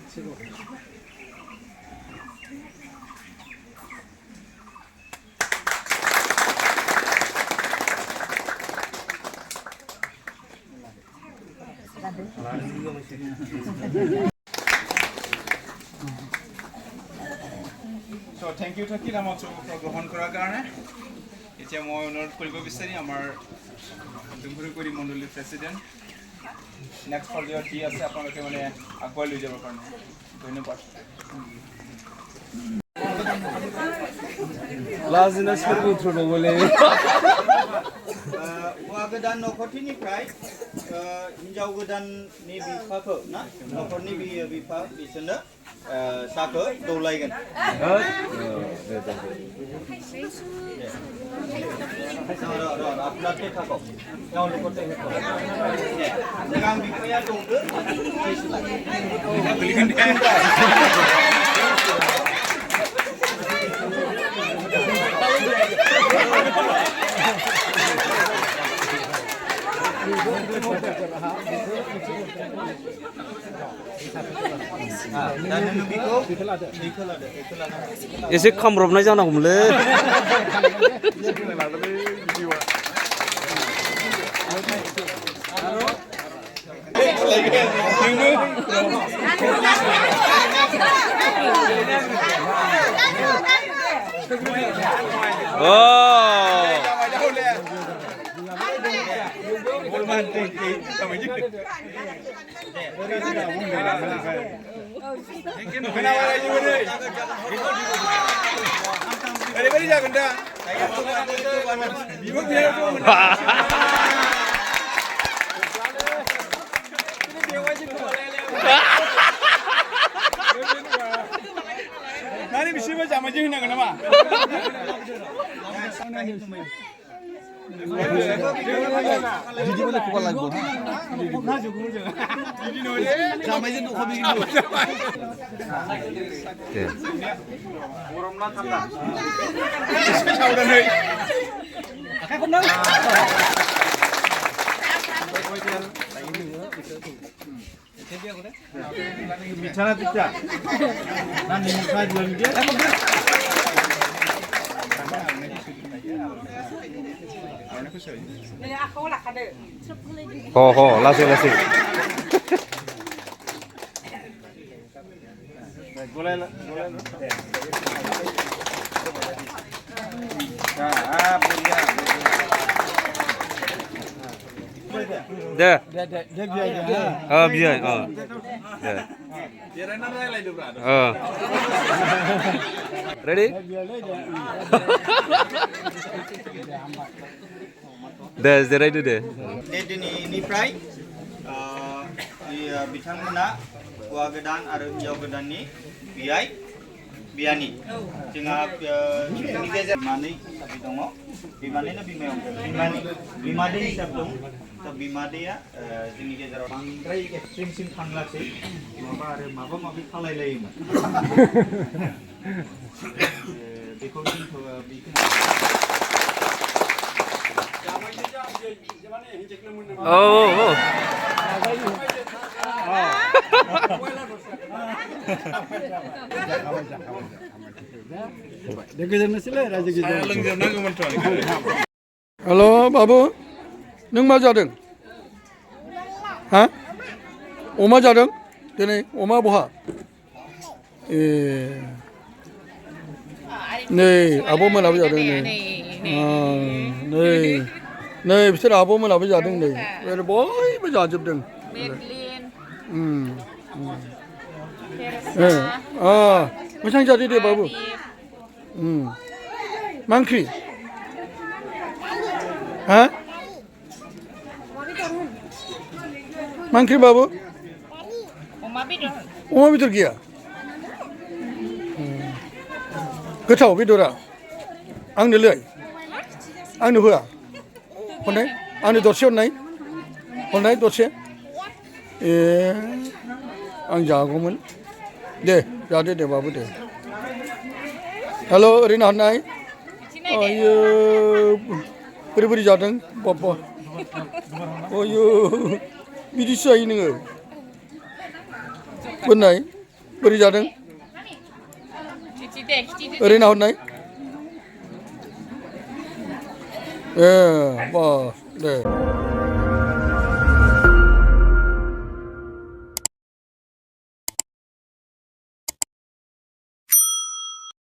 So thank you Taki আমাৰ চৌক গ্ৰহণ কৰাৰ কাৰণে এতিয়া মই অনুৰোধ কৰিব বিচাৰি আমাৰ ডুমুৰিকুৰি মণ্ডলীৰ প্ৰেসিডেন্ট নেক্সট পৰ্যায়ত কি আছে আপোনালোকে মানে আগুৱাই লৈ যাবৰ কাৰণে ধন্যবাদ লাজিনাস পুত্র বলে हौवा गोदान न'खरनिफ्राय हिनजाव गोदाननि बिफाखौ ना न'खरनि बिफा बिसोरनो साखौ दौलायगोन आपलाके थाखौ गावलुखौ सिगां बिफाया दौदो एसे खामब्रबनाय जानांगौमोनलै ओरैबायदि जागोन दा बिबो बियो नानि बिसिबो जामायजों होनांगोन नामा बिदि बोले खबर लागौ जामायजों न'खौ बिगिनो दे गरम ना थान्दा एसे सावरायनै आखाइखौनो बिछाना पिता ना निमुखा जुन dia हो हो लासै लासै दे बियो रेडी दे जिरायदो दे दिनैनिफ्राय बिथांमोना हौवा गोदान आरो हिनजाव गोदाननि बियाय बियानि जोंहा जोंनि गेजेराव बिमानै हिसाबै दङ बिमानैनो बिमादै हिसाब दं दा बिमादैया जोंनि गेजेराव बांद्राय एक्सट्रिमसिम थांलासै माबा माबि खालायलायोमोन बेखौ हेलो बाबू नों मा जादों हा अमा जादों दिनै अमा बहा नै आब'मोनाबो जादों नै बिसोर आब'मोनाबो जादों नै बयबो जाजोबदों मोजां जादो दे बाबु मा ओंख्रि हा मा ओंख्रि बाबु अमा बेदर गैया गोथाव बेदरा आंनोलै आंनो होआ हरनाय आंनो दरसे हरनाय दरसे आं जागौमोन दे जादो दे बाबु दे हेल' ओरैनो हरनाय आयो बोरै जादों बाबा आयो बिदिसो जायो नोङो बोननाय बोरै जादों ओरै नाहरनाय ए बास दे